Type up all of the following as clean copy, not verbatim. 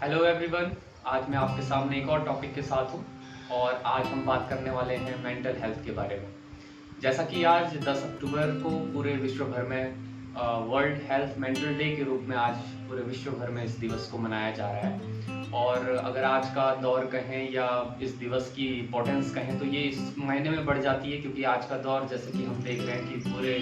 Hello everyone. आज मैं आपके सामने एक और टॉपिक के साथ हूँ और आज हम बात करने वाले हैं मेंटल हेल्थ के बारे में। जैसा कि आज 10 अक्टूबर को पूरे विश्व भर में वर्ल्ड हेल्थ मेंटल डे के रूप में आज पूरे विश्व भर में इस दिवस को मनाया जा रहा है। और अगर आज का दौर कहें या इस दिवस की इम्पोर्टेंस कहें तो ये इस महीने में बढ़ जाती है, क्योंकि आज का दौर जैसे कि हम देख रहे हैं कि पूरे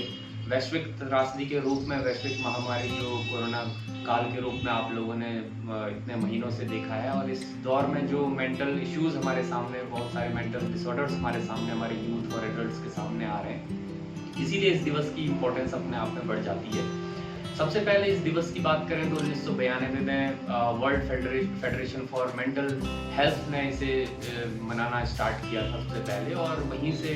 वैश्विक त्रासदी के रूप में वैश्विक महामारी जो कोरोना काल के रूप में आप लोगों ने इतने महीनों से देखा है। और इस दौर में जो मेंटल इश्यूज हमारे सामने, बहुत सारे मेंटल डिसऑर्डर्स हमारे सामने, हमारे यूथ और एडल्ट्स के सामने आ रहे हैं, इसीलिए इस दिवस की इम्पोर्टेंस अपने आप में बढ़ जाती है। सबसे पहले इस दिवस की बात करें तो 1992 में world federation for mental health ने इसे मनाना स्टार्ट किया था सबसे पहले, और वहीं से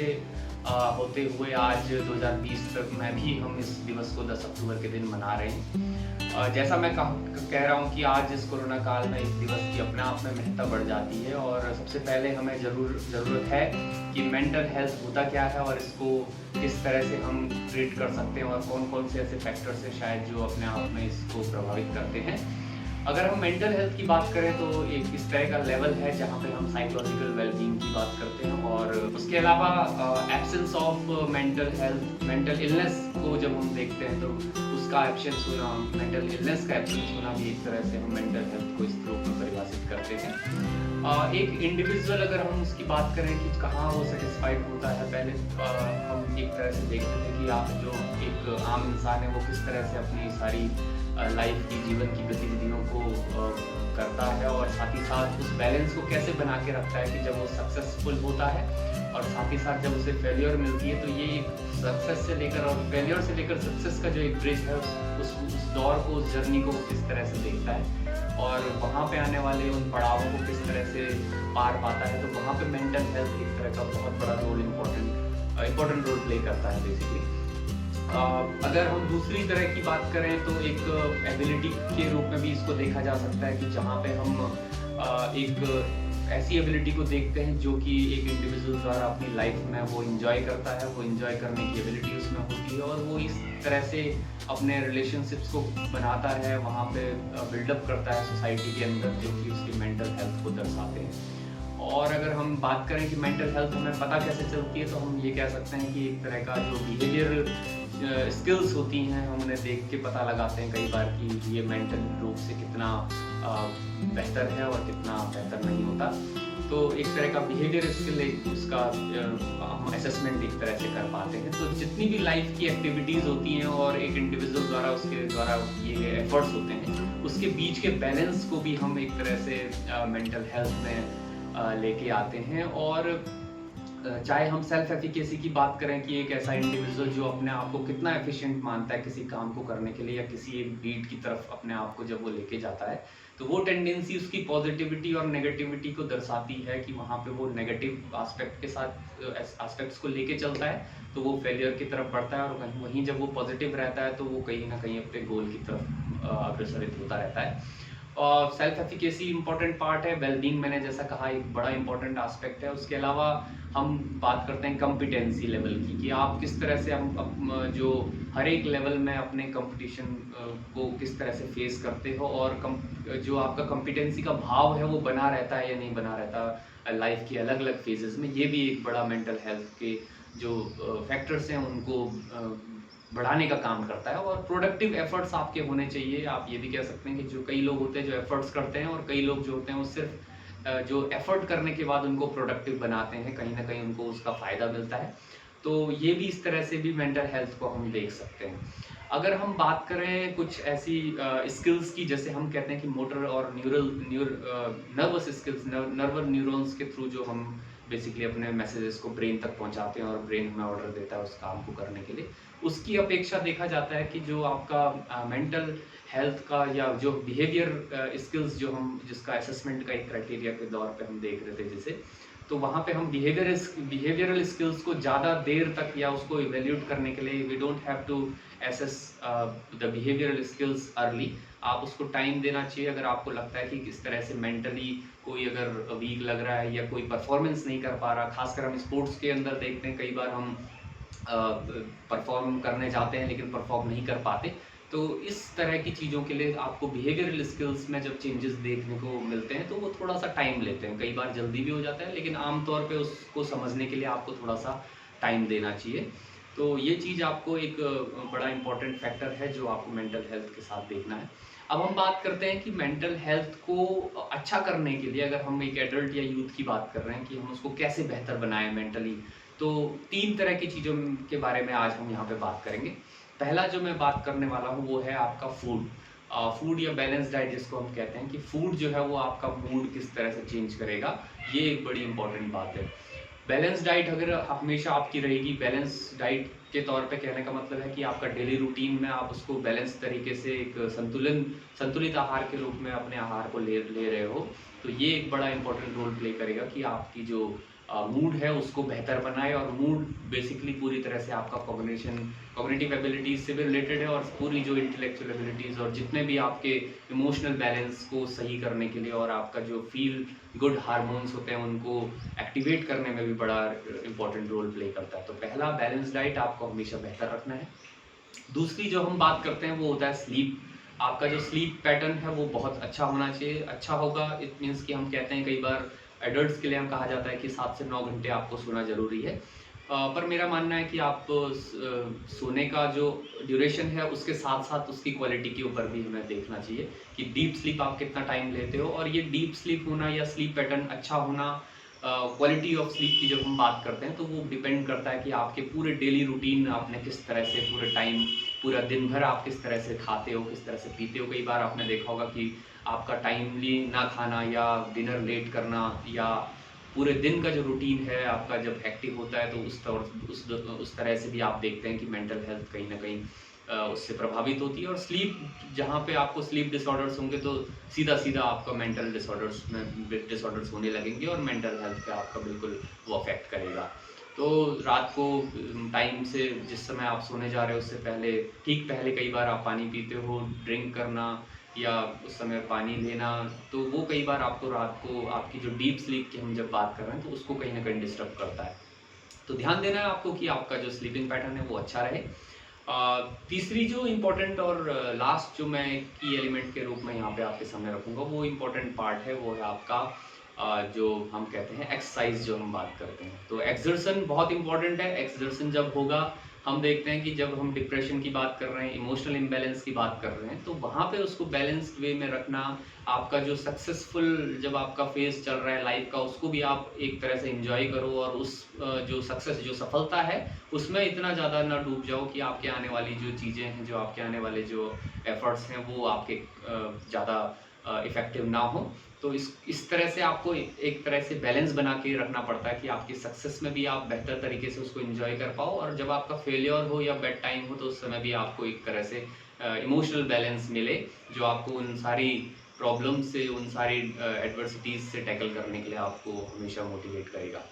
होते हुए आज 2020 तक में भी हम इस दिवस को 10 अक्टूबर के दिन मना रहे हैं। जैसा मैं कह रहा हूँ कि आज इस कोरोना काल में इस दिवस की अपने आप में महत्ता बढ़ जाती है, और सबसे पहले हमें ज़रूरत है कि मेंटल हेल्थ होता क्या है और इसको किस तरह से हम ट्रीट कर सकते हैं, और कौन कौन से ऐसे फैक्टर्स हैं शायद जो अपने आप में इसको प्रभावित करते हैं। अगर हम मेंटल हेल्थ की बात करें तो एक इस तरह का लेवल है जहाँ पे हम साइकोलॉजिकल वेलबींग की बात करते हैं, और उसके अलावा absence of mental health, mental illness को जब हम देखते हैं तो उसका एब्सेंस होना, मेंटल इलनेस का एब्सेंस होना भी एक तरह से हम मेंटल हेल्थ को इस रूप में परिभाषित करते हैं। एक इंडिविजुअल अगर हम उसकी बात करें कि कहाँ वो सेटिस्फाइड होता है, पहले हम एक तरह से देखते थे कि आप जो एक आम इंसान है वो किस तरह से अपनी सारी लाइफ की, जीवन की गतिविधियों को करता है, और साथ ही साथ उस बैलेंस को कैसे बना के रखता है कि जब वो सक्सेसफुल होता है और साथ ही साथ जब उसे फेलियर मिलती है तो ये सक्सेस से लेकर और फेलियर से लेकर सक्सेस का जो एक ब्रिज है उस दौर को, उस जर्नी को किस तरह से देखता है और वहाँ पे आने वाले उन पड़ावों को किस तरह से पार पाता है। तो वहाँ पे मेंटल हेल्थ एक तरह का बहुत बड़ा रोल, इम्पोर्टेंट रोल प्ले करता है बेसिकली। अगर हम दूसरी तरह की बात करें तो एक एबिलिटी के रूप में भी इसको देखा जा सकता है कि जहाँ पे हम एक ऐसी एबिलिटी को देखते हैं जो कि एक इंडिविजुअल द्वारा अपनी लाइफ में वो इंजॉय करता है, वो इंजॉय करने की एबिलिटी उसमें होती है, और वो इस तरह से अपने रिलेशनशिप्स को बनाता है, वहाँ पे बिल्डअप करता है सोसाइटी के अंदर, जो कि उसकी मेंटल हेल्थ को दर्शाते हैं। और अगर हम बात करें कि मेंटल हेल्थ हमें पता कैसे चलती है तो हम ये कह सकते हैं कि एक तरह का जो बिहेवियरल स्किल्स होती हैं, हम उन्हें देख के पता लगाते हैं कई बार कि ये मेंटल रूप से कितना बेहतर है और कितना बेहतर नहीं होता। तो एक तरह का बिहेवियर स्किल, एक उसका हम असेसमेंट एक तरह से कर पाते हैं। तो जितनी भी लाइफ की एक्टिविटीज़ होती हैं और एक इंडिविजुअल द्वारा उसके द्वारा ये एफर्ट्स होते हैं, उसके बीच के बैलेंस को भी हम एक तरह से मेंटल हेल्थ में लेके आते हैं। और चाहे हम सेल्फ एफिकेसी की बात करें कि एक ऐसा इंडिविजुअल जो अपने आप को कितना एफिशिएंट मानता है किसी काम को करने के लिए या किसी एक डीड की तरफ अपने आप को जब वो लेके जाता है, तो वो टेंडेंसी उसकी पॉजिटिविटी और नेगेटिविटी को दर्शाती है कि वहाँ पे वो नेगेटिव एस्पेक्ट के साथ एस्पेक्ट्स को लेके चलता है तो वो फेलियर की तरफ बढ़ता है, और वहीं जब वो पॉजिटिव रहता है तो वो कहीं ना कहीं अपने गोल की तरफ अग्रसरित होता रहता है। और सेल्फ एफिकेसी इंपॉर्टेंट पार्ट है, वेलबींग मैंने जैसा कहा एक बड़ा इंपॉर्टेंट एस्पेक्ट है। उसके अलावा हम बात करते हैं कॉम्पिटेंसी लेवल की, कि आप किस तरह से जो हर एक लेवल में अपने कंपटीशन को किस तरह से फेस करते हो, और जो आपका कॉम्पिटेंसी का भाव है वो बना रहता है या नहीं बना रहता लाइफ के अलग अलग फेजेस में। ये भी एक बड़ा मेंटल हेल्थ के जो फैक्टर्स हैं उनको बढ़ाने का काम करता है। और प्रोडक्टिव एफर्ट्स आपके होने चाहिए। आप ये भी कह सकते हैं कि जो कई लोग होते हैं जो एफर्ट्स करते हैं, और कई लोग जो होते हैं वो सिर्फ जो एफर्ट करने के बाद उनको प्रोडक्टिव बनाते हैं, कहीं ना कहीं उनको उसका फ़ायदा मिलता है। तो ये भी इस तरह से भी मेंटल हेल्थ को हम देख सकते हैं। अगर हम बात करें कुछ ऐसी स्किल्स की, जैसे हम कहते हैं कि मोटर और नर्वस स्किल्स, नर्वल न्यूरॉन्स के थ्रू जो हम बेसिकली अपने मैसेजेस को ब्रेन तक पहुंचाते हैं और ब्रेन हमें ऑर्डर देता है उस काम को करने के लिए, उसकी अपेक्षा देखा जाता है कि जो आपका मेंटल हेल्थ का या जो बिहेवियर स्किल्स जो हम जिसका असेसमेंट का एक क्राइटेरिया के दौर पे हम देख रहे थे जैसे, तो वहाँ पे हम बिहेवियरल स्किल्स को ज़्यादा देर तक या उसको इवेल्यूट करने के लिए we don't have to assess the behavioural skills early. आप उसको टाइम देना चाहिए। अगर आपको लगता है कि किस तरह से मेंटली कोई अगर वीक लग रहा है या कोई परफॉर्मेंस नहीं कर पा रहा, खासकर हम स्पोर्ट्स के अंदर देखते हैं कई बार हम परफॉर्म करने जाते हैं लेकिन परफॉर्म नहीं कर पाते, तो इस तरह की चीज़ों के लिए आपको बिहेवियरल स्किल्स में जब चेंजेस देखने को मिलते हैं तो वो थोड़ा सा टाइम लेते हैं, कई बार जल्दी भी हो जाता है, लेकिन आमतौर पे उसको समझने के लिए आपको थोड़ा सा टाइम देना चाहिए। तो ये चीज़ आपको एक बड़ा इंपॉर्टेंट फैक्टर है जो आपको मेंटल हेल्थ के साथ देखना है। अब हम बात करते हैं कि मेंटल हेल्थ को अच्छा करने के लिए अगर हम एक एडल्ट या यूथ की बात कर रहे हैं कि हम उसको कैसे बेहतर बनाएं मेंटली, तो 3 तरह की चीज़ों के बारे में आज हम यहाँ पे बात करेंगे। पहला जो मैं बात करने वाला हूँ वो है आपका फूड। फूड या बैलेंस डाइट जिसको हम कहते हैं कि फूड जो है वो आपका मूड किस तरह से चेंज करेगा, ये एक बड़ी इंपॉर्टेंट बात है। बैलेंस डाइट अगर हमेशा आपकी रहेगी, बैलेंस डाइट के तौर पे कहने का मतलब है कि आपका डेली रूटीन में आप उसको बैलेंस तरीके से एक संतुलित आहार के रूप में अपने आहार को ले ले रहे हो, तो ये एक बड़ा इंपॉर्टेंट रोल प्ले करेगा कि आपकी जो मूड है उसको बेहतर बनाए। और मूड बेसिकली पूरी तरह से आपका कॉग्निटिव एबिलिटीज से भी रिलेटेड है और पूरी जो इंटेलेक्चुअल एबिलिटीज और जितने भी आपके इमोशनल बैलेंस को सही करने के लिए और आपका जो फील गुड हार्मोन्स होते हैं उनको एक्टिवेट करने में भी बड़ा इंपॉर्टेंट रोल प्ले करता है। तो पहला, बैलेंस डाइट आपको हमेशा बेहतर रखना है। दूसरी जो हम बात करते हैं वो होता है स्लीप। आपका जो स्लीप पैटर्न है वो बहुत अच्छा होना चाहिए। अच्छा होगा इट मीन्स कि हम कहते हैं कई बार एडल्ट्स के लिए हम कहा जाता है कि 7 से 9 घंटे आपको सोना ज़रूरी है। पर मेरा मानना है कि आप सोने का जो ड्यूरेशन है उसके साथ साथ उसकी क्वालिटी के ऊपर भी हमें देखना चाहिए कि डीप स्लीप आप कितना टाइम लेते हो। और ये डीप स्लीप होना या स्लीप पैटर्न अच्छा होना, क्वालिटी ऑफ स्लीप की जब हम बात करते हैं तो वो डिपेंड करता है कि आपके पूरे डेली रूटीन आपने किस तरह से पूरे टाइम, पूरा दिन भर आप किस तरह से खाते हो, किस तरह से पीते हो। कई बार आपने देखा होगा कि आपका टाइमली ना खाना या डिनर लेट करना या पूरे दिन का जो रूटीन है आपका जब हेक्टिक होता है तो उस तरह से भी आप देखते हैं कि मेंटल हेल्थ कहीं ना कहीं उससे प्रभावित होती है। और स्लीप, जहाँ पे आपको स्लीप डिसऑर्डर्स होंगे तो सीधा सीधा आपका मेंटल डिसऑर्डर्स होने लगेंगे और मेंटल हेल्थ पे आपका बिल्कुल वो अफेक्ट करेगा। तो रात को टाइम से जिस समय आप सोने जा रहे हो उससे पहले, ठीक पहले कई बार आप पानी पीते हो, ड्रिंक करना या उस समय पानी लेना, तो वो कई बार आपको रात को आपकी जो डीप स्लीप की हम जब बात कर रहे हैं तो उसको कहीं ना कहीं डिस्टर्ब करता है। तो ध्यान देना है आपको कि आपका जो स्लीपिंग पैटर्न है वो अच्छा रहे। तीसरी जो इम्पोर्टेंट और लास्ट जो मैं की एलिमेंट के रूप में यहाँ पे आपके सामने रखूँगा वो इम्पोर्टेंट पार्ट है, वो है आपका जो हम कहते हैं एक्सरसाइज जो हम बात करते हैं। तो एक्सर्शन बहुत इंपॉर्टेंट है। एक्सर्शन जब होगा, हम देखते हैं कि जब हम डिप्रेशन की बात कर रहे हैं, इमोशनल इम्बैलेंस की बात कर रहे हैं, तो वहाँ पे उसको बैलेंस्ड वे में रखना, आपका जो सक्सेसफुल जब आपका फेज चल रहा है लाइफ का उसको भी आप एक तरह से एंजॉय करो और उस जो सक्सेस, जो सफलता है उसमें इतना ज़्यादा ना डूब जाओ कि आपके आने वाली जो चीज़ें हैं, जो आपके आने वाले जो एफर्ट्स हैं वो आपके ज़्यादा इफ़ेक्टिव ना हो। तो इस तरह से आपको एक तरह से बैलेंस बना के रखना पड़ता है कि आपकी सक्सेस में भी आप बेहतर तरीके से उसको एंजॉय कर पाओ और जब आपका फेलियर हो या बैड टाइम हो तो उस समय भी आपको एक तरह से इमोशनल बैलेंस मिले जो आपको उन सारी प्रॉब्लम से, उन सारी एडवर्सिटीज से टैकल करने के लिए आपको हमेशा मोटिवेट करेगा।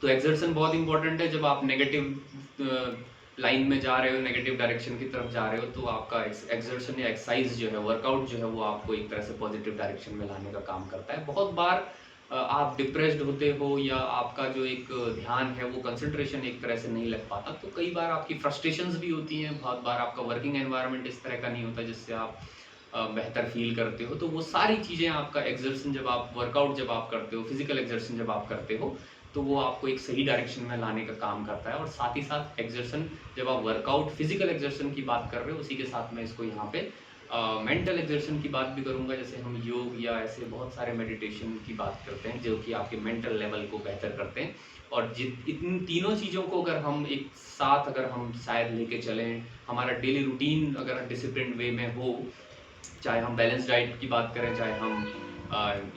तो एक्सर्शन बहुत इंपॉर्टेंट है। जब आप नेगेटिव लाइन में जा रहे हो, नेगेटिव डायरेक्शन की तरफ जा रहे हो, तो आपका एक्सर्शन या एक्सरसाइज जो है, वर्कआउट जो है वो आपको एक तरह से पॉजिटिव डायरेक्शन में लाने का काम करता है। बहुत बार आप डिप्रेस्ड होते हो या आपका जो एक ध्यान है वो कंसंट्रेशन एक तरह से नहीं लग पाता, तो कई बार आपकी फ्रस्ट्रेशंस भी होती हैं, बहुत बार आपका वर्किंग एनवायरनमेंट इस तरह का नहीं होता जिससे आप बेहतर फील करते हो। तो वो सारी चीज़ें आपका एक्सर्शन जब आप वर्कआउट जब आप करते हो, फिजिकल एक्सर्शन जब आप करते हो, तो वो आपको एक सही डायरेक्शन में लाने का काम करता है। और साथ ही साथ एक्सर्शन, जब आप वर्कआउट फिजिकल एक्सर्शन की बात कर रहे हो, उसी के साथ मैं इसको यहाँ पे मेंटल एक्सर्शन की बात भी करूँगा। जैसे हम योग या ऐसे बहुत सारे मेडिटेशन की बात करते हैं जो कि आपके मेंटल लेवल को बेहतर करते हैं। और इन तीनों चीज़ों को अगर हम एक साथ अगर हम शायद लेके चलें, हमारा डेली रूटीन अगर डिसिप्लिन वे में हो, चाहे हम बैलेंस डाइट की बात करें, चाहे हम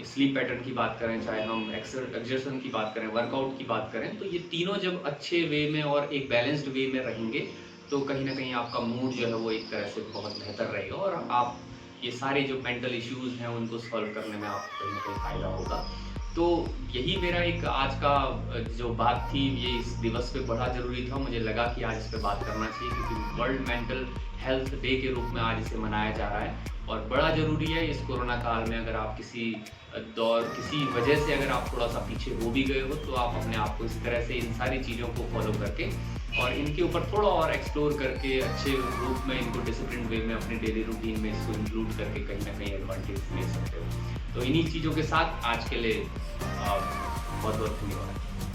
स्लीप पैटर्न की बात करें, चाहे हम एक्सर्शन की बात करें, वर्कआउट की बात करें, तो ये तीनों जब अच्छे वे में और एक बैलेंस्ड वे में रहेंगे तो कहीं ना कहीं आपका मूड जो है वो एक तरह से बहुत बेहतर रहेगा और आप ये सारे जो मेंटल इश्यूज़ हैं उनको सॉल्व करने में आपको कहीं ना कहीं फ़ायदा होगा। तो यही मेरा एक आज का जो बात थी, ये इस दिवस पे बड़ा ज़रूरी था, मुझे लगा कि आज इस पे बात करना चाहिए क्योंकि वर्ल्ड मेंटल हेल्थ डे के रूप में आज इसे मनाया जा रहा है। और बड़ा ज़रूरी है इस कोरोना काल में, अगर आप किसी किसी वजह से अगर आप थोड़ा सा पीछे हो भी गए हो, तो आप अपने आप को इस तरह से इन सारी चीज़ों को फॉलो करके और इनके ऊपर थोड़ा और एक्सप्लोर करके अच्छे रूप में इनको डिसिप्लिन वे में अपने डेली रूटीन में इसको इंक्लूड करके कहीं ना कहीं एडवांटेज ले सकते हो। तो इन्हीं चीज़ों के साथ आज के लिए बहुत बहुत धन्यवाद।